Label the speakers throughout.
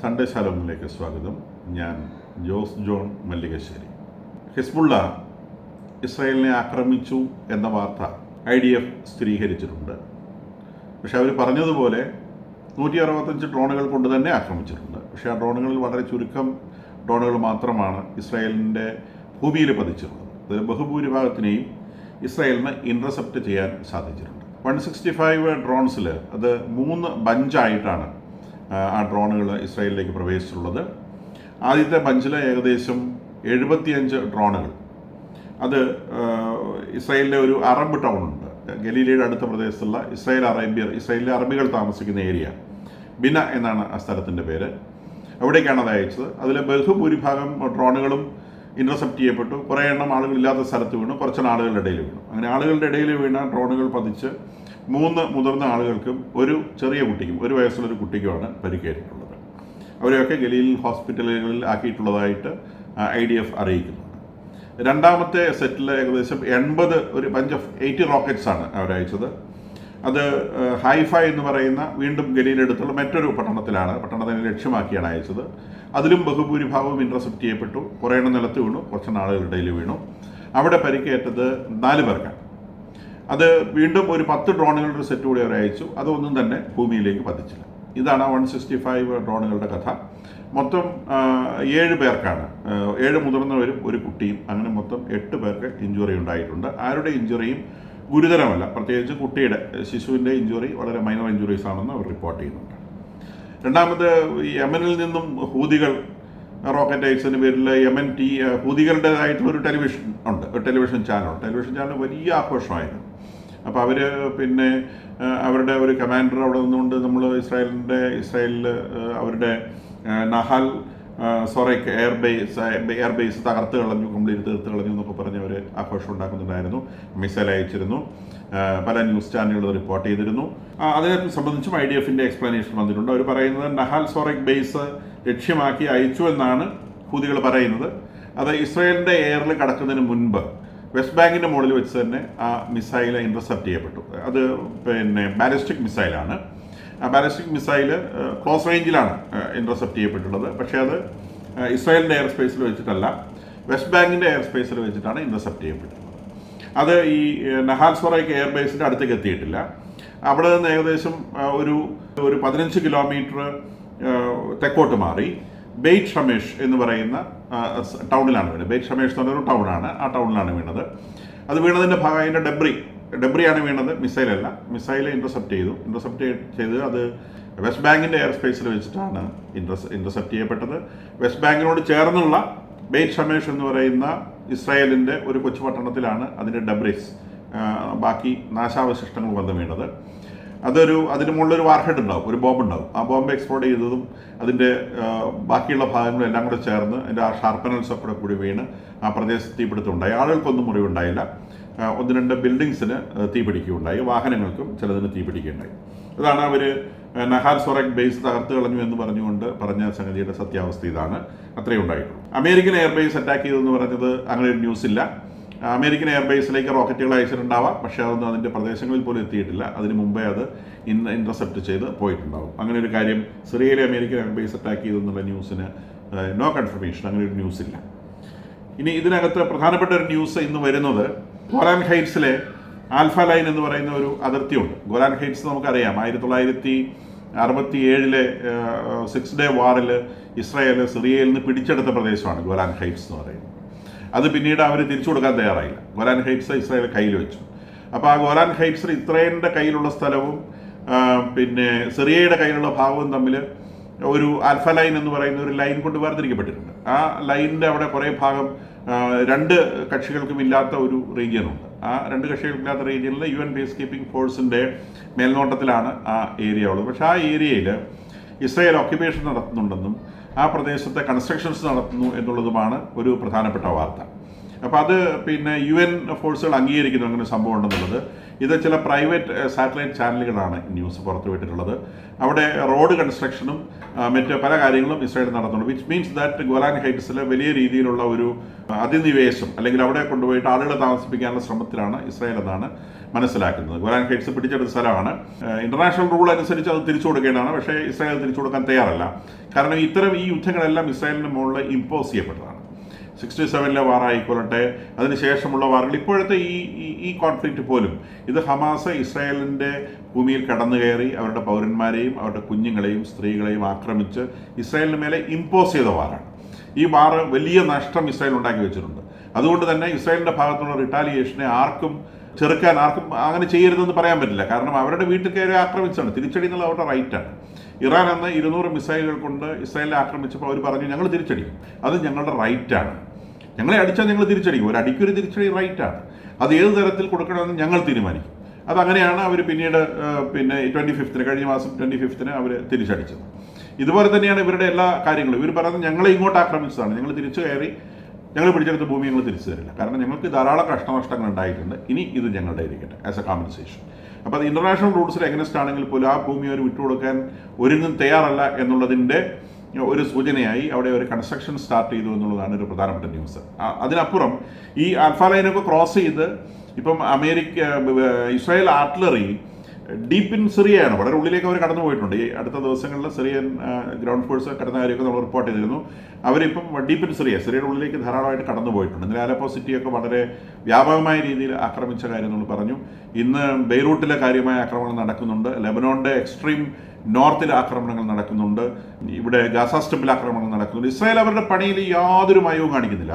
Speaker 1: Sunday ശാലോമിലേക്ക് സ്വാഗതം. ഞാൻ Jose John Mallikassery. Hezbollah ഇസ്രായേലിനെ ആക്രമിച്ചു എന്ന വാർത്ത IDF സ്ഥിരീകരിച്ചിട്ടുണ്ട്. പക്ഷെ അവർ പറഞ്ഞതുപോലെ 165 ഡ്രോണുകൾ കൊണ്ട് തന്നെ ആക്രമിച്ചിട്ടുണ്ട്. പക്ഷേ ആ ഡ്രോണുകളിൽ വളരെ ചുരുക്കം ഡ്രോണുകൾ മാത്രമാണ് ഇസ്രായേലിൻ്റെ ഭൂമിയിൽ പതിച്ചിട്ടുള്ളത്. അതിൽ ബഹുഭൂരിഭാഗത്തിനെയും ഇസ്രായേലിന് ഇൻ്റർസെപ്റ്റ് ചെയ്യാൻ സാധിച്ചിട്ടുണ്ട്. 165 ഡ്രോൺസിൽ അത് 3 ബഞ്ചായിട്ടാണ് ആ ഡ്രോണുകൾ ഇസ്രായേലിലേക്ക് പ്രവേശിച്ചിട്ടുള്ളത്. ആദ്യത്തെ ബഞ്ചിൽ ഏകദേശം 75 ഡ്രോണുകൾ. അത് ഇസ്രായേലിലെ ഒരു അറബ് ടൗണുണ്ട്, ഗലീലയുടെ അടുത്ത പ്രദേശത്തുള്ള ഇസ്രായേലിലെ അറബികൾ താമസിക്കുന്ന ഏരിയ, ബിന എന്നാണ് ആ സ്ഥലത്തിൻ്റെ പേര്. അവിടേക്കാണ് അത് അയച്ചത്. അതിൽ ബഹുഭൂരിഭാഗം ഡ്രോണുകളും ഇൻ്റർസെപ്റ്റ് ചെയ്യപ്പെട്ടു. കുറേ എണ്ണം ആളുകളില്ലാത്ത സ്ഥലത്ത് വീണു, കുറച്ച് ആളുകളുടെ ഇടയിൽ വീണു. അങ്ങനെ ആളുകളുടെ ഇടയിൽ വീണ ഡ്രോണുകൾ പതിച്ച് 3 മുതിർന്ന ആളുകൾക്കും ഒരു ചെറിയ കുട്ടിക്കും, 1 വയസ്സുള്ളൊരു കുട്ടിക്കുമാണ് പരിക്കേറ്റിട്ടുള്ളത്. അവരെയൊക്കെ ഗലീൽ ഹോസ്പിറ്റലുകളിൽ ആക്കിയിട്ടുള്ളതായിട്ട് IDF അറിയിക്കുന്നുണ്ട്. രണ്ടാമത്തെ സെറ്റിൽ ഏകദേശം 80 ഒരു ബഞ്ച് ഓഫ് 80 റോക്കറ്റ്സ് ആണ് അവരയച്ചത്. അത് ഹൈഫ എന്ന് പറയുന്ന വീണ്ടും ഗലീലെടുത്തുള്ള മറ്റൊരു പട്ടണത്തിനെ ലക്ഷ്യമാക്കിയാണ് അയച്ചത്. അതിലും ബഹുഭൂരിഭാഗവും ഇൻ്റർസെപ്റ്റ് ചെയ്യപ്പെട്ടു. കുറേ എണ്ണം നിലത്ത് വീണു, കുറച്ച് ആളുകളുടെ ഇടയിൽ വീണു. അവിടെ പരിക്കേറ്റത് 4 പേർക്കാണ്. അത് വീണ്ടും ഒരു 10 ഡ്രോണുകളുടെ സെറ്റ് കൂടി അവർ അയച്ചു. അതൊന്നും തന്നെ ഭൂമിയിലേക്ക് പതിച്ചില്ല. ഇതാണ് 165 ഡ്രോണുകളുടെ കഥ. മൊത്തം 7 പേർക്കാണ്, 7 മുതിർന്നവരും ഒരു കുട്ടിയും, അങ്ങനെ മൊത്തം 8 പേർക്ക് ഇഞ്ചുറി ഉണ്ടായിട്ടുണ്ട്. ആരുടെ ഇഞ്ചുറിയും ഗുരുതരമല്ല. പ്രത്യേകിച്ച് കുട്ടിയുടെ, ശിശുവിൻ്റെ ഇഞ്ചുറി വളരെ മൈനർ ഇഞ്ചുറീസ് ആണെന്ന് അവർ റിപ്പോർട്ട് ചെയ്യുന്നുണ്ട്. രണ്ടാമത് യമനിൽ നിന്നും ഹൂതികൾ റോക്കറ്റ് അയച്ചതിന് പേരിൽ ഹൂതികളുടേതായിട്ടുള്ളൊരു ടെലിവിഷൻ ഉണ്ട്, ഒരു ടെലിവിഷൻ ചാനൽ വലിയ ആഘോഷമായിരുന്നു. അപ്പോൾ അവർ പിന്നെ അവരുടെ ഒരു കമാൻഡർ അവിടെ നിന്നുകൊണ്ട് നമ്മൾ ഇസ്രായേലിൽ അവരുടെ നഹാൽ സൊറൈക്ക് എയർബേസ് തകർത്ത് കളഞ്ഞു എന്നൊക്കെ പറഞ്ഞ് അവർ ആഘോഷം ഉണ്ടാക്കുന്നുണ്ടായിരുന്നു. മിസൈൽ അയച്ചിരുന്നു. പല ന്യൂസ് ചാനലുകൾ റിപ്പോർട്ട് ചെയ്തിരുന്നു. അതിനെ സംബന്ധിച്ചും IDFൻ്റെ എക്സ്പ്ലനേഷൻ വന്നിട്ടുണ്ട്. അവർ പറയുന്നത് നഹാൽ സൊറൈക്ക് ബേസ് ലക്ഷ്യമാക്കി അയച്ചു എന്നാണ് ഹൂതികൾ പറയുന്നത്. അത് ഇസ്രായേലിൻ്റെ എയറിൽ കടക്കുന്നതിന് മുൻപ് വെസ്റ്റ് ബാങ്കിൻ്റെ മുകളിൽ വെച്ച് തന്നെ ആ മിസൈൽ ഇൻ്റർസെപ്റ്റ് ചെയ്യപ്പെട്ടു. അത് പിന്നെ ബാലിസ്റ്റിക് മിസൈലാണ്. ആ ബാലിസ്റ്റിക് മിസൈൽ ക്ലോസ് റേഞ്ചിലാണ് ഇൻ്റർസെപ്റ്റ് ചെയ്യപ്പെട്ടിട്ടുള്ളത്. പക്ഷേ അത് ഇസ്രായേലിൻ്റെ എയർ സ്പേസിൽ വെച്ചിട്ടല്ല, വെസ്റ്റ് ബാങ്കിൻ്റെ എയർ സ്പേസിൽ വെച്ചിട്ടാണ് ഇൻ്റർസെപ്റ്റ് ചെയ്യപ്പെട്ടിട്ടുള്ളത്. അത് ഈ നഹാൽ സൊറൈക്ക് എയർബേസിൻ്റെ അടുത്തേക്ക് എത്തിയിട്ടില്ല. അവിടെ നിന്ന് ഏകദേശം ഒരു 15 കിലോമീറ്റർ തെക്കോട്ട് മാറി ബെയ്റ്റ് ഷമേഷ് എന്ന് പറയുന്ന ടൗണിലാണ് വീണത്. ബെയ്റ്റ് ഷമേഷ് എന്ന് പറഞ്ഞൊരു ടൗണാണ്, ആ ടൗണിലാണ് വീണത്. അത് വീണതിൻ്റെ ഭാഗം അതിൻ്റെ ഡെബ്രിയാണ് വീണത്, മിസൈലല്ല. മിസൈൽ ഇൻ്റർസെപ്റ്റ് ചെയ്ത് അത് വെസ്റ്റ് ബാങ്കിൻ്റെ എയർ സ്പേസിൽ വെച്ചിട്ടാണ് ഇൻ്റർസെപ്റ്റ് ചെയ്യപ്പെട്ടത്. വെസ്റ്റ് ബാങ്കിനോട് ചേർന്നുള്ള ബെയ്റ്റ് ഷമേഷ് എന്ന് പറയുന്ന ഇസ്രായേലിൻ്റെ ഒരു കൊച്ചു പട്ടണത്തിലാണ് അതിൻ്റെ ഡെബ്രിസ്, ബാക്കി നാശാവശിഷ്ടങ്ങൾ വന്ന് വീണത്. അതിന് മുകളിലൊരു വാർഹെഡ് ഉണ്ടാവും, ഒരു ബോംബ് ഉണ്ടാവും. ആ ബോംബ് എക്സ്പ്ലോഡ് ചെയ്തതും അതിൻ്റെ ബാക്കിയുള്ള ഭാഗങ്ങളും എല്ലാം കൂടെ ചേർന്ന് അതിൻ്റെ ആ ഷാർപ്പനൽസൊക്കെ കൂടി വീണ് ആ പ്രദേശത്ത് തീപിടുത്തമുണ്ടായി. ആളുകൾക്കൊന്നും മുറിവുണ്ടായില്ല. 1-2 ബിൽഡിങ്സിന് തീപിടിക്കുകയുണ്ടായി, വാഹനങ്ങൾക്കും ചിലതിന് തീപിടിക്കുകയുണ്ടായി. അതാണ് അവർ നഹാൽ സൊറൈക്ക് ബേസ് തകർത്ത് കളഞ്ഞു എന്ന് പറഞ്ഞ സംഗതിയുടെ സത്യാവസ്ഥ ഇതാണ്. അത്രയും ഉണ്ടായിട്ടുള്ളൂ. അമേരിക്കൻ എയർബേസ് അറ്റാക്ക് ചെയ്തെന്ന് പറഞ്ഞത് അങ്ങനെ ഒരു ന്യൂസില്ല. അമേരിക്കൻ എയർബേസിലേക്ക് റോക്കറ്റുകൾ അയച്ചിട്ടുണ്ടാവാം, പക്ഷേ അതൊന്നും അതിൻ്റെ പ്രദേശങ്ങളിൽ പോലും എത്തിയിട്ടില്ല. അതിന് മുമ്പേ അത് ഇൻ്റർസെപ്റ്റ് ചെയ്ത് പോയിട്ടുണ്ടാവും. അങ്ങനെ ഒരു കാര്യം സിറിയയിലെ അമേരിക്കൻ എയർബേസ് അറ്റാക്ക് ചെയ്തെന്നുള്ള ന്യൂസിന് നോ കൺഫർമേഷൻ, അങ്ങനെ ഒരു ന്യൂസില്ല. ഇനി ഇതിനകത്ത് പ്രധാനപ്പെട്ട ഒരു ന്യൂസ് ഇന്ന് വരുന്നത് ഗോലാൻ ഹൈറ്റ്സിലെ ആൽഫ ലൈൻ എന്ന് പറയുന്ന ഒരു അതിർത്തിയുണ്ട്. ഗോലാൻ ഹൈറ്റ്സ് നമുക്കറിയാം, 1967 6 ഡേ വാറിൽ ഇസ്രായേൽ സിറിയയിൽ നിന്ന് പിടിച്ചെടുത്ത പ്രദേശമാണ് ഗോലാൻ ഹൈറ്റ്സ് എന്ന് പറയുന്നത്. അത് പിന്നീട് അവർ തിരിച്ചു കൊടുക്കാൻ തയ്യാറായില്ല. ഗോലാൻ ഹൈറ്റ്സ് ഇസ്രായേൽ കയ്യിൽ വെച്ചു. അപ്പോൾ ആ ഗോലാൻ ഹൈറ്റ്സിൽ ഇസ്രായേലിൻ്റെ കയ്യിലുള്ള സ്ഥലവും പിന്നെ സിറിയയുടെ കയ്യിലുള്ള ഭാഗവും തമ്മിൽ ഒരു ആൽഫ ലൈൻ എന്ന് പറയുന്ന ഒരു ലൈൻ കൊണ്ട് വേർതിരിക്കപ്പെട്ടിട്ടുണ്ട്. ആ ലൈനിൻ്റെ അവിടെ കുറേ ഭാഗം 2 കക്ഷികൾക്കും ഇല്ലാത്ത ഒരു റീജിയനുണ്ട്. ആ 2 കക്ഷികൾക്കില്ലാത്ത റീജിയനിൽ UN പീസ് കീപ്പിംഗ് ഫോഴ്സിൻ്റെ മേൽനോട്ടത്തിലാണ് ആ ഏരിയ ഉള്ളത്. പക്ഷേ ആ ഏരിയയിൽ ഇസ്രായേൽ ഓക്യുപ്പേഷൻ നടത്തുന്നുണ്ടെന്നും ആ പ്രദേശത്തെ കൺസ്ട്രക്ഷൻസ് നടത്തുന്നു എന്നുള്ളതുമാണ് ഒരു പ്രധാനപ്പെട്ട വാർത്ത. അപ്പോൾ അത് പിന്നെ UN ഫോഴ്സുകൾ അംഗീകരിക്കുന്നു അങ്ങനെ സംഭവം ഉണ്ടെന്നുള്ളത്. ഇത് ചില പ്രൈവറ്റ് സാറ്റലൈറ്റ് ചാനലുകളാണ് ന്യൂസ് പുറത്തുവിട്ടിട്ടുള്ളത്. അവിടെ റോഡ് കൺസ്ട്രക്ഷനും മറ്റ് പല കാര്യങ്ങളും ഇസ്രായേൽ നടത്തുന്നുണ്ട്. വിച്ച് മീൻസ് ദാറ്റ് ഗോലാൻ ഹൈറ്റ്സിൽ വലിയ രീതിയിലുള്ള ഒരു അധിനിവേശം അല്ലെങ്കിൽ അവിടെ കൊണ്ടുപോയിട്ട് ആളുകളെ താമസിപ്പിക്കാനുള്ള ശ്രമത്തിലാണ് ഇസ്രായേൽ എന്നാണ് മനസ്സിലാക്കുന്നത്. ഗോലാൻ ഹൈറ്റ്സ് പിടിച്ചെടുത്ത സ്ഥലമാണ്. ഇന്റർനാഷണൽ റൂൾ അനുസരിച്ച് അത് തിരിച്ചു കൊടുക്കേണ്ടതാണ്. പക്ഷേ ഇസ്രായേൽ തിരിച്ചു കൊടുക്കാൻ തയ്യാറല്ല. കാരണം ഇത്തരം ഈ യുദ്ധങ്ങളെല്ലാം ഇസ്രായേലിന് മുകളിൽ ഇമ്പോസ് ചെയ്യപ്പെട്ടതാണ്. 67 വാറായിക്കൊള്ളട്ടെ, അതിനുശേഷമുള്ള വാറുകൾ, ഇപ്പോഴത്തെ ഈ കോൺഫ്ലിക്റ്റ് പോലും ഇത് ഹമാസ് ഇസ്രായേലിൻ്റെ ഭൂമിയിൽ കടന്നു കയറി അവരുടെ പൗരന്മാരെയും അവരുടെ കുഞ്ഞുങ്ങളെയും സ്ത്രീകളെയും ആക്രമിച്ച് ഇസ്രായേലിന് മേലെ ഇമ്പോസ് ചെയ്ത വാറാണ്. ഈ വാറ് വലിയ നഷ്ടം ഇസ്രായേൽ ഉണ്ടാക്കി വെച്ചിട്ടുണ്ട്. അതുകൊണ്ട് തന്നെ ഇസ്രായേലിൻ്റെ ഭാഗത്തുള്ള റിട്ടാലിയേഷനെ ആർക്കും അങ്ങനെ ചെയ്യരുതെന്ന് പറയാൻ പറ്റില്ല. കാരണം അവരുടെ വീട്ടിൽ കയറി ആക്രമിച്ചാണ്. തിരിച്ചടി എന്നുള്ള അവരുടെ റൈറ്റാണ്. ഇറാൻ അന്ന് 200 മിസൈലുകൾ കൊണ്ട് ഇസ്രായേലിനെ ആക്രമിച്ചപ്പോൾ അവർ പറഞ്ഞു ഞങ്ങൾ തിരിച്ചടിക്കും, അത് ഞങ്ങളുടെ റൈറ്റാണ്, ഞങ്ങളെ അടിച്ചാൽ ഞങ്ങൾ തിരിച്ചടിക്കും, ഒരു അടിക്കൊരു തിരിച്ചടി റൈറ്റാണ്, അത് ഏത് തരത്തിൽ കൊടുക്കണമെന്ന് ഞങ്ങൾ തീരുമാനിക്കും. അതങ്ങനെയാണ് അവർ പിന്നീട് 25 കഴിഞ്ഞ മാസം 25 അവർ തിരിച്ചടിച്ചത്. ഇതുപോലെ തന്നെയാണ് ഇവരുടെ എല്ലാ കാര്യങ്ങളും. ഇവർ പറയുന്നത് ഞങ്ങളെ ഇങ്ങോട്ട് ആക്രമിച്ചതാണ്, ഞങ്ങൾ തിരിച്ചു കയറി ഞങ്ങൾ പിടിച്ചെടുത്ത ഭൂമി ഞങ്ങൾ തിരിച്ചു തരില്ല, കാരണം ഞങ്ങൾക്ക് ധാരാളം കഷ്ടനഷ്ടങ്ങൾ ഉണ്ടായിട്ടുണ്ട്, ഇനി ഇത് ഞങ്ങളുടെ ഇരിക്കട്ടെ ആസ് എ കോമ്പൻസേഷൻ. അപ്പോൾ അത് ഇന്റർനാഷണൽ റൂൾസിൽ എഗനസ്റ്റ് ആണെങ്കിൽ പോലും ആ ഭൂമി അവർ വിട്ടുകൊടുക്കാൻ ഒരുങ്ങും തയ്യാറല്ല എന്നുള്ളതിൻ്റെ ഒരു സൂചനയായി അവിടെ ഒരു കൺസ്ട്രക്ഷൻ സ്റ്റാർട്ട് ചെയ്തു എന്നുള്ളതാണ് ഒരു പ്രധാനപ്പെട്ട ന്യൂസ്. അതിനപ്പുറം ഈ ആൽഫ ലൈനൊക്കെ ക്രോസ് ചെയ്ത് ഇപ്പം ഇസ്രായേൽ ആർട്ടിലറി ഡീപ്പ് ഇൻ സിറിയയാണ്, വളരെ ഉള്ളിലേക്ക് അവർ കടന്നു പോയിട്ടുണ്ട്. ഈ അടുത്ത ദിവസങ്ങളിൽ സിറിയൻ ഗ്രൗണ്ട് ഫോഴ്സ് കടന്ന കാര്യമൊക്കെ നമ്മൾ റിപ്പോർട്ട് ചെയ്തിരുന്നു. അവരിപ്പം ഡീപ്പ് ഇൻ സിറിയയുടെ ഉള്ളിലേക്ക് ധാരാളമായിട്ട് കടന്നു പോയിട്ടുണ്ട്. ഇന്നലെ അലപ്പോ സിറ്റിയൊക്കെ വളരെ വ്യാപകമായ രീതിയിൽ ആക്രമിച്ച കാര്യം നമ്മൾ പറഞ്ഞു. ഇന്ന് ബെയ്റൂട്ടിലെ കാര്യമായ ആക്രമണങ്ങൾ നടക്കുന്നുണ്ട്. ലെബനോണിൻ്റെ എക്സ്ട്രീം നോർത്തിൽ ആക്രമണങ്ങൾ നടക്കുന്നുണ്ട്. ഇവിടെ ഗാസ സ്ട്രിപ്പിൽ ആക്രമണങ്ങൾ നടക്കുന്നുണ്ട്. ഇസ്രായേൽ അവരുടെ പണിയിൽ യാതൊരു മയവും കാണിക്കുന്നില്ല.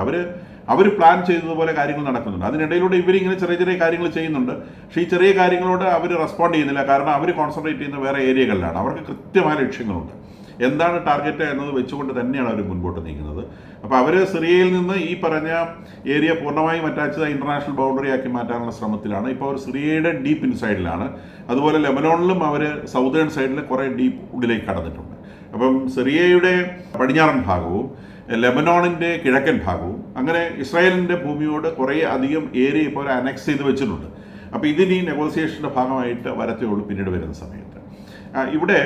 Speaker 1: അവർ പ്ലാൻ ചെയ്തതുപോലെ കാര്യങ്ങൾ നടക്കുന്നുണ്ട്. അതിനിടയിലൂടെ ഇവരിങ്ങനെ ചെറിയ ചെറിയ കാര്യങ്ങൾ ചെയ്യുന്നുണ്ട്. പക്ഷേ ഈ ചെറിയ കാര്യങ്ങളോട് അവർ റെസ്പോണ്ട് ചെയ്യുന്നില്ല. കാരണം അവർ കോൺസെൻട്രേറ്റ് ചെയ്യുന്ന വേറെ ഏരിയകളിലാണ്. അവർക്ക് കൃത്യമായ ലക്ഷ്യങ്ങളുണ്ട്. എന്താണ് ടാർഗറ്റ് എന്നത് വെച്ചുകൊണ്ട് തന്നെയാണ് അവർ മുൻപോട്ട് നീങ്ങുന്നത്. അപ്പോൾ അവർ സിറിയയിൽ നിന്ന് ഈ പറഞ്ഞ ഏരിയ പൂർണ്ണമായും അറ്റാച്ച് ഇന്റർനാഷണൽ ബൗണ്ടറി ആക്കി മാറ്റാനുള്ള ശ്രമത്തിലാണ്. ഇപ്പോൾ അവർ സിറിയയുടെ ഡീപ്പ് ഇൻസൈഡിലാണ്. അതുപോലെ ലെബനോണിലും അവർ സൗതേൺ സൈഡിൽ കുറേ ഡീപ്പ് ഉള്ളിലേക്ക് കടന്നിട്ടുണ്ട്. അപ്പം സിറിയയുടെ പടിഞ്ഞാറൻ ഭാഗവും ലെബനോണിൻ്റെ കിഴക്കൻ ഭാഗവും അങ്ങനെ ഇസ്രായേലിൻ്റെ ഭൂമിയോട് കുറേ അധികം ഏരിയ ഇപ്പോൾ അനക്സ് ചെയ്ത് വെച്ചിട്ടുണ്ട്. അപ്പോൾ ഇതിനി നെഗോസിയേഷൻ്റെ ഭാഗമായിട്ട് വരത്തേയുള്ളൂ പിന്നീട് വരുന്ന സമയത്ത്. ഇവിടെ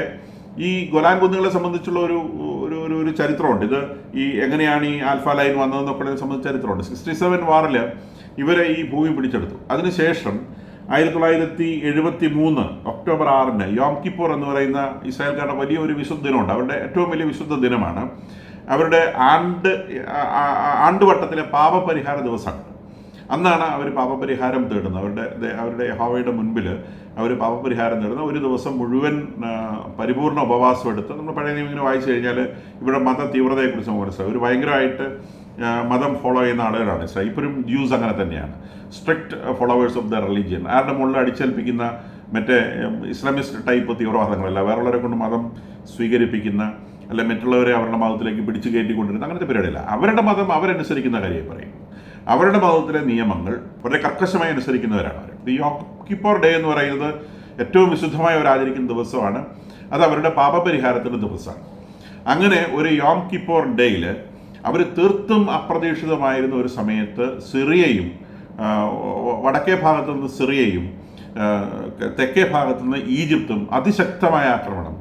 Speaker 1: ഈ ഗോലാൻ കുന്നുകളെ സംബന്ധിച്ചുള്ള ഒരു ചരിത്രമുണ്ട്. ഇത് എങ്ങനെയാണ് ഈ ആൽഫ ലൈൻ വന്നതെന്നൊക്കെ സംബന്ധിച്ച ചരിത്രമുണ്ട്. 67 വാറിൽ ഇവരെ ഈ ഭൂമി പിടിച്ചെടുത്തു. അതിനുശേഷം 1973 ഒക്ടോബർ 6 യോം കിപ്പൂർ എന്ന് പറയുന്ന ഇസ്രായേൽക്കാരുടെ വലിയൊരു വിശുദ്ധ ദിനമുണ്ട്. അവരുടെ ഏറ്റവും വലിയ വിശുദ്ധ ദിനമാണ്. അവരുടെ ആണ്ടുവട്ടത്തിലെ പാപപരിഹാര ദിവസമാണ്. അന്നാണ് അവർ പാപപരിഹാരം തേടുന്നത്. അവരുടെ യഹോവയുടെ മുൻപിൽ അവർ പാപപരിഹാരം തേടുന്ന ഒരു ദിവസം മുഴുവൻ പരിപൂർണ ഉപവാസം എടുത്ത്, നമ്മൾ പഴയ നിയമം ഇങ്ങനെ വായിച്ചു കഴിഞ്ഞാൽ ഇവിടെ മത തീവ്രതയെക്കുറിച്ച് മനസ്സിലാവും. ഒരു ഭയങ്കരമായിട്ട് മതം ഫോളോ ചെയ്യുന്ന ആളുകളാണ് ഇസ്രായേൽ. ഇപ്പോഴും ജ്യൂസ് അങ്ങനെ തന്നെയാണ്, strict followers of the religion. ആരുടെ മുകളിൽ അടിച്ചേൽപ്പിക്കുന്ന മറ്റേ ഇസ്ലാമിസ്റ്റ് ടൈപ്പ് തീവ്രവാദങ്ങളല്ല, വേറുള്ളവരെ കൊണ്ട് മതം സ്വീകരിപ്പിക്കുന്ന അല്ലെ മറ്റുള്ളവരെ അവരുടെ മതത്തിലേക്ക് പിടിച്ചു കയറ്റിക്കൊണ്ടിരുന്ന അങ്ങനത്തെ പരിപാടിയില്ല. അവരുടെ മതം അവരനുസരിക്കുന്ന കാര്യം പറയും. അവരുടെ മതത്തിലെ നിയമങ്ങൾ വളരെ കർക്കശമായി അനുസരിക്കുന്നവരാണ് അവർ. ഈ യോം കിപ്പൂർ ഡേ എന്ന് പറയുന്നത് ഏറ്റവും വിശുദ്ധമായി അവർ ആചരിക്കുന്ന ദിവസമാണ്. അത് അവരുടെ പാപപരിഹാരത്തിൻ്റെ ദിവസമാണ്. അങ്ങനെ ഒരു യോം കിപ്പൂർ ഡേയിൽ അവർ തീർത്തും അപ്രതീക്ഷിതമായിരുന്ന ഒരു സമയത്ത് സിറിയയും വടക്കേ ഭാഗത്തു നിന്ന് സിറിയയും തെക്കേ ഭാഗത്തു നിന്ന് ഈജിപ്തും അതിശക്തമായ ആക്രമണം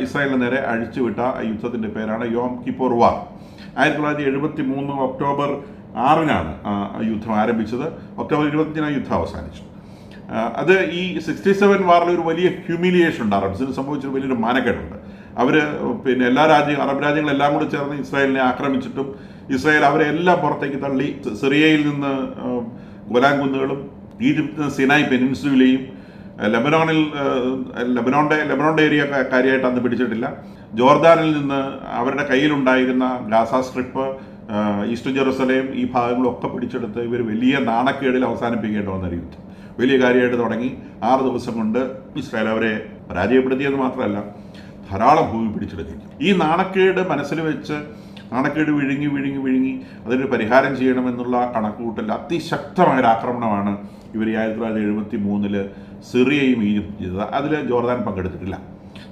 Speaker 1: ഇസ്രായേലിന് നേരെ അഴിച്ചുവിട്ട യുദ്ധത്തിൻ്റെ പേരാണ് യോം കിപ്പൂർ വാർ. 1973 ഒക്ടോബർ 6 യുദ്ധം ആരംഭിച്ചത്. ഒക്ടോബർ 25 യുദ്ധം അവസാനിച്ചു. അത് ഈ 67 വാറിൽ ഒരു വലിയ ഹ്യൂമിലിയേഷൻ ഉണ്ട്. അറബ്സിന് സംഭവിച്ചൊരു വലിയൊരു മാനക്കേടുണ്ട്. അവർ എല്ലാ അറബ് രാജ്യങ്ങളെല്ലാം കൂടി ചേർന്ന് ഇസ്രായേലിനെ ആക്രമിച്ചിട്ടും ഇസ്രായേൽ അവരെ എല്ലാം പുറത്തേക്ക് തള്ളി. സിറിയയിൽ നിന്ന് ഗോലാൻ കുന്നുകളും ഈജിപ്തിൽ നിന്ന് സിനായ് പെനിൻസുലയും ലെബനോണിൻ്റെ ഏരിയ കാര്യമായിട്ട് അന്ന് പിടിച്ചിട്ടില്ല. ജോർദാനിൽ നിന്ന് അവരുടെ കയ്യിലുണ്ടായിരുന്ന ഗാസ സ്ട്രിപ്പ്, ഈസ്റ്റ് ജെറുസലേം, ഈ ഭാഗങ്ങളൊക്കെ പിടിച്ചെടുത്ത് ഇവർ വലിയ നാണക്കേടിൽ അവസാനിപ്പിക്കേണ്ടി വന്നൊരു യുദ്ധം വലിയ കാര്യമായിട്ട് തുടങ്ങി. 6 ദിവസം കൊണ്ട് ഇസ്രായേൽ അവരെ പരാജയപ്പെടുത്തിയെന്ന് മാത്രമല്ല ധാരാളം ഭൂമി പിടിച്ചെടുക്കുകയും. ഈ നാണക്കേട് മനസ്സിൽ വെച്ച് നാണക്കേട് വിഴുങ്ങി അതിനൊരു പരിഹാരം ചെയ്യണമെന്നുള്ള കണക്കുകൂട്ടൽ അതിശക്തമായൊരു ആക്രമണമാണ് ഇവർ 1973 സിറിയയും ഈജിപ്തും ചെയ്തത്. അതിൽ ജോർദാൻ പങ്കെടുത്തിട്ടില്ല.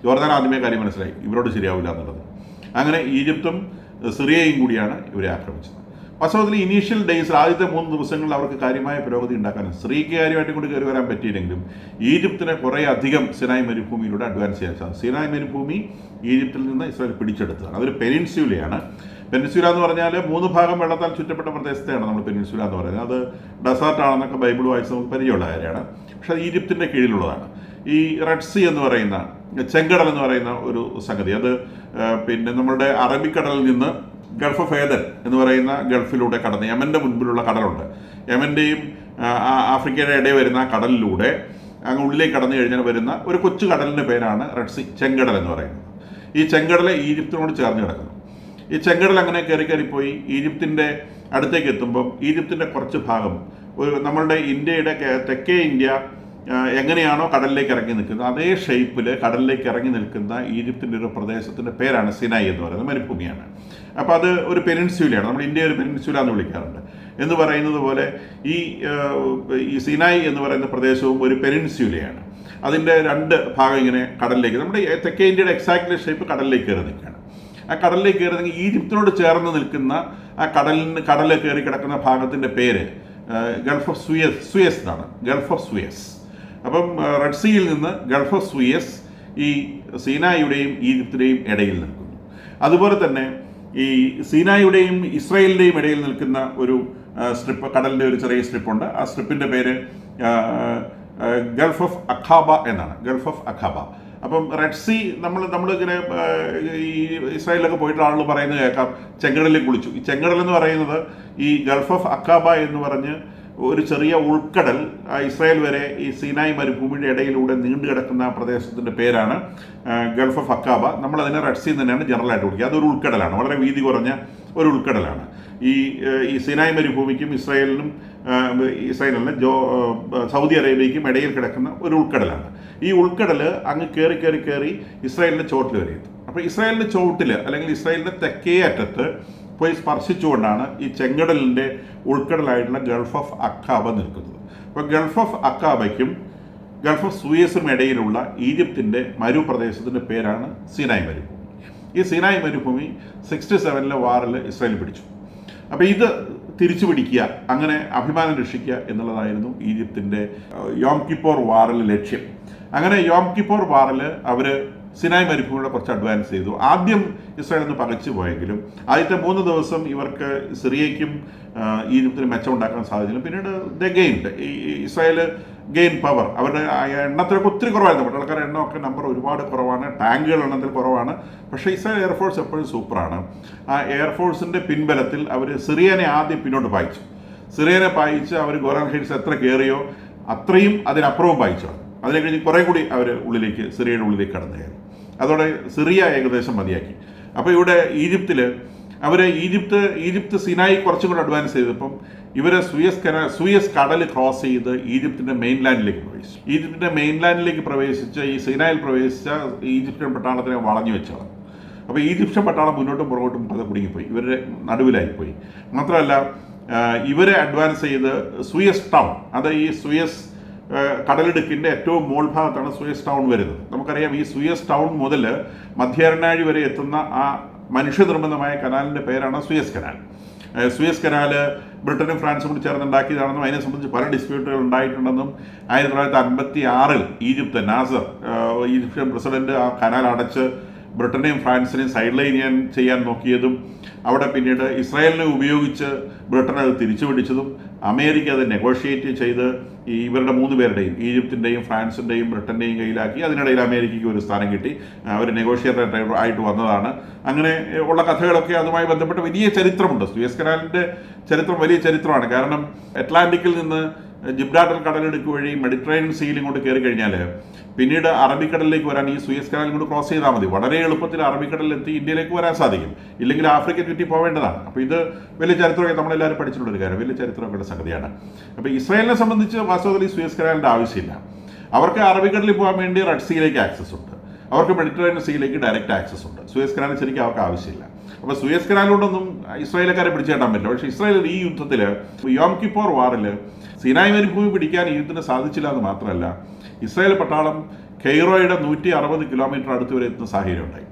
Speaker 1: ജോർദാൻ ആദ്യമേ കാര്യം മനസ്സിലായി, ഇവരോട് ശരിയാവില്ല എന്നുള്ളത്. അങ്ങനെ ഈജിപ്തും സിറിയയും കൂടിയാണ് ഇവരെ ആക്രമിച്ചത്. വാസ്തവത്തിൽ ഇനീഷ്യൽ ഡേയ്സിൽ ആദ്യത്തെ 3 ദിവസങ്ങളിൽ അവർക്ക് കാര്യമായ പുരോഗതി ഉണ്ടാക്കാനും സ്ത്രീക്ക് കാര്യമായിട്ട് കൊണ്ട് കയറി വരാൻ പറ്റിയില്ലെങ്കിലും ഈജിപ്തിനെ കുറേ അധികം സിനായ് മരുഭൂമിയിലൂടെ അഡ്വാൻസ് ചെയ്യാൻ സാധിക്കും. സിനായ് മരുഭൂമി ഈജിപ്തിൽ നിന്ന് ഇസ്രായേൽ പിടിച്ചെടുത്തതാണ്. അതൊരു പെനിൻസ്യൂലയാണ്. പെനിൻസ്യൂല എന്ന് പറഞ്ഞാൽ 3 ഭാഗം വെള്ളത്താൽ ചുറ്റപ്പെട്ട പ്രദേശത്തെയാണ് നമ്മൾ പെനിൻസ്യൂല എന്ന് പറയുന്നത്. അത് ഡെസേർട്ട് ആണെന്നൊക്കെ ബൈബിൾ വായിച്ച് നമുക്ക് പരിചയമുള്ള കാര്യമാണ്. പക്ഷെ അത് ഈജിപ്തിൻ്റെ കീഴിലുള്ളതാണ്. ഈ റെഡ് സീ എന്ന് പറയുന്ന ചെങ്കടൽ എന്ന് പറയുന്ന ഒരു സംഗതി, അത് പിന്നെ നമ്മുടെ അറബിക്കടലിൽ നിന്ന് ഗൾഫ് ഓഫ് ഏദൻ എന്ന് പറയുന്ന ഗൾഫിലൂടെ കടന്ന് യമൻ്റെ മുൻപിലുള്ള കടലുണ്ട്. യമൻ്റെയും ആഫ്രിക്കയുടെ ഇടയിൽ വരുന്ന കടലിലൂടെ അങ്ങ് ഉള്ളിലേക്ക് കടന്നു കഴിഞ്ഞാൽ വരുന്ന ഒരു കൊച്ചു കടലിൻ്റെ പേരാണ് റെഡ് സീ, ചെങ്കടൽ എന്ന് പറയുന്നത്. ഈ ചെങ്കടൽ ഈജിപ്തിനോട് ചേർന്ന് കിടക്കുന്നു. ഈ ചെങ്കടൽ അങ്ങനെ കയറിപ്പോയി ഈജിപ്തിൻ്റെ അടുത്തേക്ക് എത്തുമ്പം ഈജിപ്തിൻ്റെ കുറച്ച് ഭാഗം നമ്മളുടെ ഇന്ത്യയുടെ തെക്കേ ഇന്ത്യ എങ്ങനെയാണോ കടലിലേക്ക് ഇറങ്ങി നിൽക്കുന്നത് അതേ ഷേപ്പിൽ കടലിലേക്ക് ഇറങ്ങി നിൽക്കുന്ന ഈജിപ്തിൻ്റെ ഒരു പ്രദേശത്തിൻ്റെ പേരാണ് സിനായി എന്ന് പറയുന്നത്, മരുഭൂമിയാണ്. അപ്പോൾ അത് ഒരു പെനിൻസ്യൂലയാണ്. നമ്മൾ ഇന്ത്യ ഒരു പെനിൻസ്യൂല എന്ന് വിളിക്കാറുണ്ട്. എന്ന് പറയുന്നത് പോലെ ഈ സിനായി എന്ന് പറയുന്ന പ്രദേശവും ഒരു പെനിൻസ്യൂലയാണ്. അതിൻ്റെ 2 ഭാഗം ഇങ്ങനെ കടലിലേക്ക്, നമ്മുടെ തെക്കേ ഇന്ത്യയുടെ എക്സാക്ട്ലി ഷേപ്പ് കടലിലേക്ക് കയറി നിൽക്കുകയാണ്. ആ കടലിലേക്ക് കയറി ഈജിപ്തിനോട് ചേർന്ന് നിൽക്കുന്ന ആ കടൽ കയറി കിടക്കുന്ന ഭാഗത്തിൻ്റെ പേര് ഗൾഫ് ഓഫ് സുയസ് എന്നാണ്, ഗൾഫ് ഓഫ് സുയസ്. അപ്പം റെഡ് സീയിൽ നിന്ന് ഗൾഫ് ഓഫ് സുയസ് ഈ സീനായിയുടെയും ഈജിപ്തിൻ്റെയും ഇടയിൽ നിൽക്കുന്നു. അതുപോലെ തന്നെ ഈ സീനായിയുടെയും ഇസ്രായേലിൻ്റെയും ഇടയിൽ നിൽക്കുന്ന ഒരു സ്ട്രിപ്പ്, കടലിൻ്റെ ഒരു ചെറിയ സ്ട്രിപ്പുണ്ട്. ആ സ്ട്രിപ്പിൻ്റെ പേര് ഗൾഫ് ഓഫ് അഖാബ എന്നാണ്, ഗൾഫ് ഓഫ് അഖാബ. അപ്പം റെഡ് സീ നമ്മളിങ്ങനെ ഈ ഇസ്രായേലിലൊക്കെ പോയിട്ട് ആളുകൾ പറയുന്നത് കേൾക്കാം, ചെങ്കടലിൽ കുളിച്ചു. ഈ ചെങ്കടൽ എന്ന് പറയുന്നത് ഈ ഗൾഫ് ഓഫ് അഖാബ എന്ന് പറഞ്ഞ് ഒരു ചെറിയ ഉൾക്കടൽ ഇസ്രായേൽ വരെ ഈ സീനായ് മരുഭൂമിയുടെ ഇടയിലൂടെ നീണ്ടു കിടക്കുന്ന പ്രദേശത്തിൻ്റെ പേരാണ് ഗൾഫ് ഓഫ് അഖാബ. നമ്മളതിനെ റെഡ് സീ തന്നെയാണ് ജനറലായിട്ട് വിളിക്കുക. അതൊരു ഉൾക്കടലാണ്, വളരെ വീതി കുറഞ്ഞ ഒരു ഉൾക്കടലാണ്. ഈ സീനായ് മരുഭൂമിക്കും ഇസ്രായേലല്ല സൗദി അറേബ്യയ്ക്കും ഇടയിൽ കിടക്കുന്ന ഒരു ഉൾക്കടലാണ്. ഈ ഉൾക്കടൽ അങ്ങ് കയറി ഇസ്രായേലിൻ്റെ ചോട്ടിൽ വരെ എത്തും. അപ്പോൾ ഇസ്രായേലിൻ്റെ ചോട്ടിൽ അല്ലെങ്കിൽ ഇസ്രായേലിൻ്റെ തെക്കേ അറ്റത്ത് പോയി സ്പർശിച്ചുകൊണ്ടാണ് ഈ ചെങ്കടലിൻ്റെ ഉൾക്കടലായിട്ടുള്ള ഗൾഫ് ഓഫ് അഖാബ നിൽക്കുന്നത്. അപ്പോൾ ഗൾഫ് ഓഫ് അഖാബയ്ക്കും ഗൾഫ് ഓഫ് സൂയസിനും ഇടയിലുള്ള ഈജിപ്തിൻ്റെ മരുപ്രദേശത്തിൻ്റെ പേരാണ് സിനായ് മരുഭൂമി. ഈ സിനായ് മരുഭൂമി 67 വാറിൽ ഇസ്രായേൽ പിടിച്ചു. അപ്പോൾ ഇത് തിരിച്ചു പിടിക്കുക, അങ്ങനെ അഭിമാനം രക്ഷിക്കുക എന്നുള്ളതായിരുന്നു ഈജിപ്തിൻ്റെ യോം കിപ്പോർ വാറിൽ ലക്ഷ്യം. അങ്ങനെ യോം കിപ്പോർ വാറിൽ അവർ സിനായ് മരുഭൂമിയുടെ കുറച്ച് അഡ്വാൻസ് ചെയ്തു. ആദ്യം ഇസ്രായേൽ ഒന്ന് പകച്ചു പോയെങ്കിലും ആദ്യത്തെ 3 ദിവസം ഇവർക്ക് സിറിയയ്ക്കും ഈജിപ്തിനും മെച്ചമുണ്ടാക്കാൻ സാധിച്ചില്ല. പിന്നീട് ഈ ഇസ്രായേൽ ഗെയിൻ പവർ, അവരുടെ എണ്ണത്തിലൊക്കെ ഒത്തിരി കുറവായിരുന്നു. പട്ടാളക്കാരുടെ എണ്ണമൊക്കെ നമ്പർ ഒരുപാട് കുറവാണ്, ടാങ്കുകൾ എണ്ണത്തിൽ കുറവാണ്. പക്ഷേ ഇസ്രായേൽ എയർഫോഴ്സ് എപ്പോഴും സൂപ്പറാണ്. ആ എയർഫോഴ്സിൻ്റെ പിൻബലത്തിൽ അവർ സിറിയനെ ആദ്യം പിന്നോട്ട് പായിച്ചു. സിറിയനെ പായിച്ച് അവർ ഗോലാൻ ഹൈറ്റ്സ് എത്ര കയറിയോ അത്രയും അതിനപ്പുറവും പായിച്ചു. അതിനെ കഴിഞ്ഞ് കുറേ കൂടി അവർ സിറിയയുടെ ഉള്ളിലേക്ക് കടന്നു കയറി. അതോടെ സിറിയ ഏകദേശം മതിയാക്കി. അപ്പോൾ ഇവിടെ ഈജിപ്ത് സിനായി കുറച്ചും കൂടെ അഡ്വാൻസ് ചെയ്തപ്പം ഇവരെ സൂയസ് കടൽ ക്രോസ് ചെയ്ത് ഈജിപ്തിൻ്റെ മെയിൻലാൻഡിലേക്ക് പ്രവേശിച്ചു. ഈജിപ്തിൻ്റെ മെയിൻലാൻഡിലേക്ക് പ്രവേശിച്ച് ഈ സിനായിൽ പ്രവേശിച്ച ഈജിപ്ഷ്യൻ പട്ടാളത്തിനെ വളഞ്ഞു വെച്ചതാണ്. അപ്പോൾ ഈജിപ്ഷ്യൻ പട്ടാളം മുന്നോട്ടും പുറകോട്ടും പല കുടുങ്ങിപ്പോയി, ഇവരുടെ നടുവിലായിപ്പോയി. മാത്രമല്ല ഇവരെ അഡ്വാൻസ് ചെയ്ത് സൂയസ് ടൗൺ, അത് ഈ സൂയസ് കടലിടുക്കിൻ്റെ ഏറ്റവും മോൾഭാഗത്താണ് സൂയസ് ടൗൺ വരുന്നത്. നമുക്കറിയാം ഈ സൂയസ് ടൗൺ മുതൽ മധ്യാഹ്നാഴി വരെ എത്തുന്ന ആ മനുഷ്യനിർമ്മിതമായ കനാലിൻ്റെ പേരാണ് സൂയസ് കനാൽ. സൂയസ് കനാൽ ബ്രിട്ടനും ഫ്രാൻസും കൂടി ചേർന്നുണ്ടാക്കിയതാണെന്നും അതിനെ സംബന്ധിച്ച് പല ഡിസ്പ്യൂട്ടുകൾ ഉണ്ടായിട്ടുണ്ടെന്നും 1956 ഈജിപ്ത് നാസർ ഈജിപ്ഷ്യൻ പ്രസിഡന്റ് ആ കനാൽ അടച്ച് ബ്രിട്ടനെയും ഫ്രാൻസിനെയും സൈഡ് ലൈൻ ചെയ്യാൻ നോക്കിയതും അവിടെ പിന്നീട് ഇസ്രായേലിനെ ഉപയോഗിച്ച് ബ്രിട്ടൻ അത് തിരിച്ചു പിടിച്ചതും അമേരിക്ക അത് നെഗോഷിയേറ്റ് ചെയ്ത് ഇവരുടെ 3 പേരുടെയും ഈജിപ്തിൻ്റെയും ഫ്രാൻസിൻ്റെയും ബ്രിട്ടൻ്റെയും കയ്യിലാക്കി. അതിനിടയിൽ അമേരിക്കയ്ക്ക് ഒരു സ്ഥാനം കിട്ടി, അവർ നെഗോഷിയേറ്റർ ആയിട്ട് വന്നതാണ്. അങ്ങനെ ഉള്ള കഥകളൊക്കെ അതുമായി ബന്ധപ്പെട്ട് വലിയ ചരിത്രമുണ്ട്. സൂയസ് കനാലിൻ്റെ ചരിത്രം വലിയ ചരിത്രമാണ്. കാരണം അറ്റ്ലാന്റിക്കിൽ നിന്ന് ജിബ്രാൾട്ടർ കടലിടുക്ക് വഴി മെഡിറ്ററേനിയൻ സീയിൽ കൊണ്ട് കയറി കഴിഞ്ഞാൽ പിന്നീട് അറബിക്കടലിലേക്ക് വരാൻ ഈ സൂയസ് കനാൽ കൊണ്ട് ക്രോസ് ചെയ്താൽ മതി. വളരെ എളുപ്പത്തിൽ അറബിക്കടലിലെത്തി ഇന്ത്യയിലേക്ക് വരാൻ സാധിക്കും. ഇല്ലെങ്കിൽ ആഫ്രിക്ക ചുറ്റി പോവേണ്ടതാണ്. അപ്പോൾ ഇത് വലിയ ചരിത്രമൊക്കെ നമ്മളെല്ലാവരും പഠിച്ചിട്ടുള്ളൊരു കാര്യം, വലിയ ചരിത്രമൊക്കെയുള്ള സംഗതിയാണ്. അപ്പോൾ ഇസ്രായേലിനെ സംബന്ധിച്ച് വാസ്തവത്തിൽ ഈ സൂയസ് കനാലിൻ്റെ ആവശ്യമില്ല. അവർക്ക് അറബിക്കടലിൽ പോകാൻ വേണ്ടി റെഡ് സീയിലേക്ക് ആക്സസ് ഉണ്ട്, അവർക്ക് മെഡിറ്ററേനിയൻ സീയിലേക്ക് ഡയറക്റ്റ് ആക്സസ് ഉണ്ട്. സൂയസ് കനാൽ ശരിക്കും അവർക്ക് ആവശ്യമില്ല. അപ്പോൾ സൂയസ് കനാലിലൂടെയൊന്നും ഇസ്രായേൽക്കാരെ പിടിച്ചു കേട്ടാൻ പറ്റില്ല. പക്ഷേ ഇസ്രായേൽ ഈ യുദ്ധത്തിൽ യോം കിപ്പോർ വാറിൽ സിനായ് മരുഭൂമി പിടിക്കാൻ ഈജിപ്തിന് സാധിച്ചില്ല എന്ന് മാത്രമല്ല, ഇസ്രായേൽ പട്ടാളം കെയ്റോയുടെ 160 കിലോമീറ്റർ അടുത്ത് വരെ എത്തുന്ന സാഹചര്യം ഉണ്ടായി.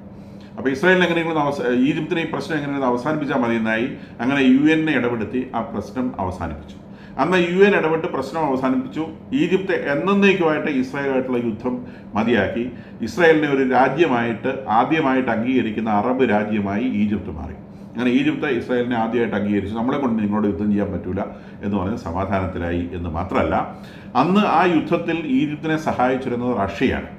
Speaker 1: അപ്പോൾ ഇസ്രായേലിന് എങ്ങനെയെങ്കിലും ഈജിപ്തിനെ ഈ പ്രശ്നം എങ്ങനെയെങ്കിലും അവസാനിപ്പിച്ചാൽ മതിയെന്നായി. അങ്ങനെ UN ഇടപെടുത്തി ആ പ്രശ്നം അവസാനിപ്പിച്ചു. അന്ന് UN ഇടപെട്ട് പ്രശ്നം അവസാനിപ്പിച്ചു. ഈജിപ്ത് എന്നേക്കുമായിട്ട് ഇസ്രായേലുമായിട്ടുള്ള യുദ്ധം മതിയാക്കി. ഇസ്രായേലിനെ ഒരു രാജ്യമായിട്ട് ആദ്യമായിട്ട് അംഗീകരിക്കുന്ന അറബ് രാജ്യമായി ഈജിപ്ത് മാറി. അങ്ങനെ ഈജിപ്ത് ഇസ്രായേലിനെ ആദ്യമായിട്ട് അംഗീകരിച്ചു. നമ്മളെ കൊണ്ട് നിങ്ങളോട് യുദ്ധം ചെയ്യാൻ പറ്റില്ല എന്ന് പറഞ്ഞ് സമാധാനത്തിലായി എന്ന് മാത്രമല്ല, അന്ന് ആ യുദ്ധത്തിൽ ഈജിപ്തിനെ സഹായിച്ചിരുന്നത് റഷ്യയാണ്.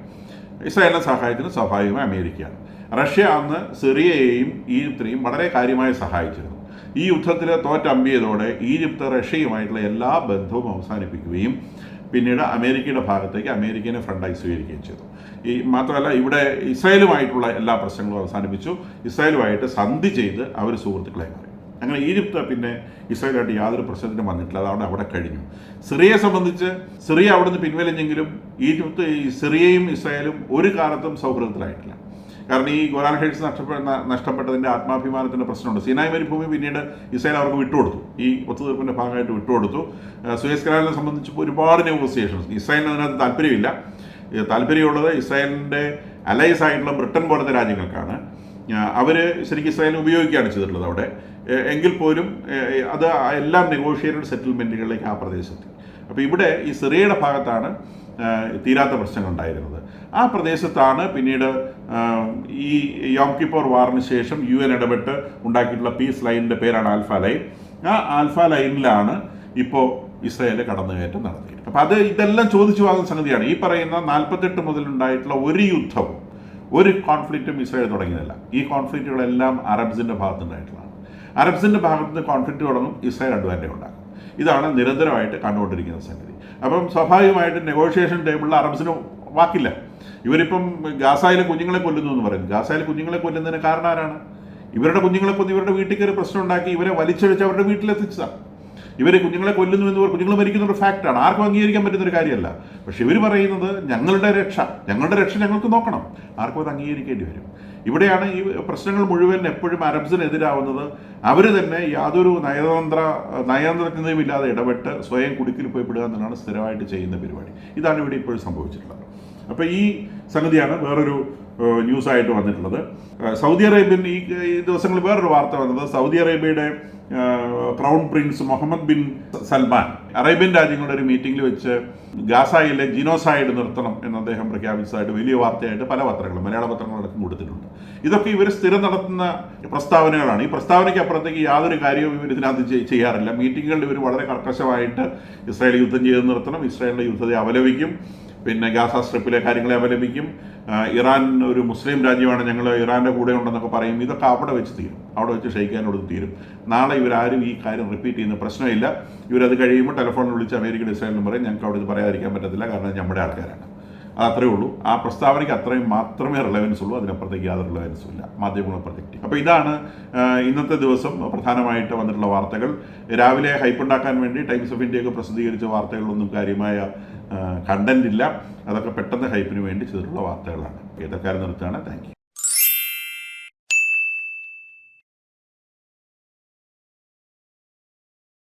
Speaker 1: ഇസ്രായേലിനെ സഹായിച്ചിരുന്നത് സ്വാഭാവികമായി അമേരിക്കയാണ്. റഷ്യ അന്ന് സിറിയയെയും ഈജിപ്തിനെയും വളരെ കാര്യമായി സഹായിച്ചിരുന്നു. ഈ യുദ്ധത്തിൽ തോറ്റമ്പിയതോടെ ഈജിപ്ത് റഷ്യയുമായിട്ടുള്ള എല്ലാ ബന്ധവും അവസാനിപ്പിക്കുകയും പിന്നീട് അമേരിക്കയുടെ ഭാഗത്തേക്ക് അമേരിക്കനെ ഫ്രണ്ടായി സ്വീകരിക്കുകയും ചെയ്തു. മാത്രമല്ല ഇവിടെ ഇസ്രായേലുമായിട്ടുള്ള എല്ലാ പ്രശ്നങ്ങളും അവസാനിപ്പിച്ചു. ഇസ്രായേലുമായിട്ട് സന്ധി ചെയ്ത് അവർ സുഹൃത്തുക്കളെ മാറി. അങ്ങനെ ഈജിപ്ത് പിന്നെ ഇസ്രായേലായിട്ട് യാതൊരു പ്രശ്നത്തിനും വന്നിട്ടില്ല. അതുകൊണ്ട് അവിടെ കഴിഞ്ഞു. സിറിയയെ സംബന്ധിച്ച് സിറിയ അവിടെ നിന്ന് പിൻവലിഞ്ഞെങ്കിലും ഈജിപ്ത് സിറിയയും ഇസ്രായേലും ഒരു കാലത്തും സൗഹൃദത്തിലായിട്ടില്ല. കാരണം ഈ ഗോലാൻ ഹൈറ്റ്സ് നഷ്ടപ്പെട്ടതിൻ്റെ ആത്മാഭിമാനത്തിൻ്റെ പ്രശ്നമുണ്ട്. സീനായ് മരുഭൂമി പിന്നീട് ഇസ്രായേൽ അവർക്ക് വിട്ടുകൊടുത്തു. ഈ ഒത്തുതീർപ്പിൻ്റെ ഭാഗമായിട്ട് വിട്ടുകൊടുത്തു. സൂയസ് കനാലിനെ സംബന്ധിച്ച് ഒരുപാട് നെഗോസിയേഷൻസ്. ഇസ്രായേലിന് അതിനകത്ത് താല്പര്യമില്ല. താല്പര്യമുള്ളത് ഇസ്രായേലിൻ്റെ അലൈസ് ആയിട്ടുള്ള ബ്രിട്ടൻ പോലത്തെ രാജ്യങ്ങൾക്കാണ്. അവർ ശരിക്കും ഇസ്രായേലിനെ ഉപയോഗിക്കുകയാണ് ചെയ്തിട്ടുള്ളത് അവിടെ. എങ്കിൽ പോലും അത് എല്ലാം നെഗോഷിയേറ്റഡ് സെറ്റിൽമെൻറ്റുകളിലേക്ക് ആ പ്രദേശത്ത്. അപ്പോൾ ഇവിടെ ഈ സിറിയയുടെ ഭാഗത്താണ് തീരാത്ത പ്രശ്നങ്ങൾ ഉണ്ടായിരുന്നത്. ആ പ്രദേശത്താണ് പിന്നീട് ഈ യോം കിപ്പോർ വാറിന് ശേഷം UN ഇടപെട്ട് ഉണ്ടാക്കിയിട്ടുള്ള പീസ് ലൈനിൻ്റെ പേരാണ് ആൽഫ ലൈൻ. ആ ആൽഫ ലൈനിലാണ് ഇപ്പോൾ ഇസ്രായേൽ കടന്നുകയറ്റം നടത്തിയത്. അപ്പോൾ ഇതെല്ലാം ചോദിച്ചു വാങ്ങുന്ന സംഗതിയാണ്. ഈ പറയുന്ന 48 മുതലുണ്ടായിട്ടുള്ള ഒരു യുദ്ധവും ഒരു കോൺഫ്ലിക്റ്റും ഇസ്രായേൽ തുടങ്ങിയതല്ല. ഈ കോൺഫ്ലിക്റ്റുകളെല്ലാം അറബ്സിൻ്റെ ഭാഗത്തുനിന്നായിട്ടുള്ളതാണ്. അറബ്സിൻ്റെ ഭാഗത്ത് നിന്ന് കോൺഫ്ലിക്റ്റ് തുടങ്ങും, ഇസ്രായേൽ അഡ്വാൻറ്റേജ് ഉണ്ടാകും. ഇതാണ് നിരന്തരമായിട്ട് കണ്ടുകൊണ്ടിരിക്കുന്ന സംഗതി. അപ്പം സ്വാഭാവികമായിട്ട് നെഗോഷിയേഷൻ ടേബിളിൽ അറബ്സിന് വാക്കില്ല. ഇവരിപ്പം ഗാസയിലെ കുഞ്ഞുങ്ങളെ കൊല്ലുന്നു എന്ന് പറയുന്നു. ഗാസയിലെ കുഞ്ഞുങ്ങളെ കൊല്ലുന്നതിന് കാരണം ആരാണ്? ഇവരുടെ കുഞ്ഞുങ്ങളെ കൊന്ന് ഇവരുടെ വീട്ടിൽ കയറി പ്രശ്നം ഉണ്ടാക്കി ഇവരെ വലിച്ചഴിച്ച് അവരുടെ വീട്ടിലെത്തിച്ചതാണ്. ഇവർ കുഞ്ഞുങ്ങളെ കൊല്ലുന്നു എന്ന് കുഞ്ഞുങ്ങൾ മരിക്കുന്ന ഒരു ഫാക്റ്റാണ്. ആർക്കും അംഗീകരിക്കാൻ പറ്റുന്നൊരു കാര്യമല്ല. പക്ഷെ ഇവർ പറയുന്നത് ഞങ്ങളുടെ രക്ഷ ഞങ്ങൾക്ക് നോക്കണം. ആർക്കും അത് അംഗീകരിക്കേണ്ടി വരും. ഇവിടെയാണ് ഈ പ്രശ്നങ്ങൾ മുഴുവൻ എപ്പോഴും അറബ്സിനെതിരാവുന്നത്. അവർ തന്നെ യാതൊരു നയതന്ത്രജ്ഞതയും ഇല്ലാതെ ഇടപെട്ട് സ്വയം കുടുക്കിൽ പോയി പെടുക എന്നതാണ് സ്ഥിരമായിട്ട് ചെയ്യുന്ന പരിപാടി. ഇതാണ് ഇവിടെ ഇപ്പോഴും സംഭവിച്ചിട്ടുള്ളത്. അപ്പോൾ ഈ സംഗതിയാണ് വേറൊരു ന്യൂസായിട്ട് വന്നിട്ടുള്ളത്. സൗദി അറേബ്യൻ ഈ ദിവസങ്ങളിൽ വേറൊരു വാർത്ത വന്നത്, സൗദി അറേബ്യയുടെ crown prince Mohammed bin Salman Arabian രാജ്യങ്ങളുടെ ഒരു മീറ്റിംഗിൽ വെച്ച് ഗാസയിലെ ജിനോസൈഡ് നിർത്തണം എന്ന് അദ്ദേഹം പ്രഖ്യാപിച്ചതായിട്ട് വലിയ വാർത്തയായിട്ട് പല പത്രങ്ങളും മലയാള പത്രങ്ങളടക്കം കൊടുത്തിട്ടുണ്ട്. ഇതൊക്കെ ഇവർ സ്ഥിരം നടത്തുന്ന പ്രസ്താവനകളാണ്. ഈ പ്രസ്താവനയ്ക്ക് അപ്പുറത്തേക്ക് യാതൊരു കാര്യവും ഇവർ ഇതിനകത്ത് ചെയ്യാറില്ല. മീറ്റിങ്ങുകളിൽ ഇവർ വളരെ കർക്കശമായിട്ട് ഇസ്രായേൽ യുദ്ധം ചെയ്ത് നിർത്തണം, ഇസ്രായേലിൻ്റെ യുദ്ധത്തെ അപലപിക്കും, പിന്നെ ഗാസ സ്ട്രിപ്പിലെ കാര്യങ്ങളെ അപലപിക്കും, ഇറാൻ ഒരു മുസ്ലിം രാജ്യമാണ്, ഞങ്ങൾ ഇറാൻ്റെ കൂടെ ഉണ്ടെന്നൊക്കെ പറയും. ഇതൊക്കെ അവിടെ വെച്ച് തീരും, അവിടെ വെച്ച് ഷെയ്ക്കാനോട് തീരും. നാളെ ഇവരാരും ഈ കാര്യം റിപ്പീറ്റ് ചെയ്യുന്ന പ്രശ്നമില്ല. ഇവരത് കഴിയുമ്പോൾ ടെലിഫോണിൽ വിളിച്ച് അമേരിക്കയുടെ ഇസ്രായേലിനും പറയും ഞങ്ങൾക്ക് അവിടെ ഇത് പറയാതിരിക്കാൻ പറ്റത്തില്ല, കാരണം നമ്മുടെ ആൾക്കാരാണ്. അത് അത്രയേ ഉള്ളൂ. ആ പ്രസ്താവനയ്ക്ക് അത്രയും മാത്രമേ റിലവൻസ് ഉള്ളൂ. അതിനപ്പുറത്തേക്ക് യാതൊരു റിലവൻസും ഇല്ല മാധ്യമങ്ങളെ പ്രൊജക്റ്റ്. അപ്പോൾ ഇതാണ് ഇന്നത്തെ ദിവസം പ്രധാനമായിട്ട് വന്നിട്ടുള്ള വാർത്തകൾ. രാവിലെ ഹൈപ്പുണ്ടാക്കാൻ വേണ്ടി ടൈംസ് ഓഫ് ഇന്ത്യയൊക്കെ പ്രസിദ്ധീകരിച്ച വാർത്തകളിലൊന്നും കാര്യമായ കണ്ടന്റ് ഇല്ല. അതൊക്കെ പെട്ടെന്ന് ഹൈപ്പിന് വേണ്ടി ചെയ്തിട്ടുള്ള വാർത്തകളാണ്. ഏതൊക്കെ നിർത്തുകയാണ്. Thank you.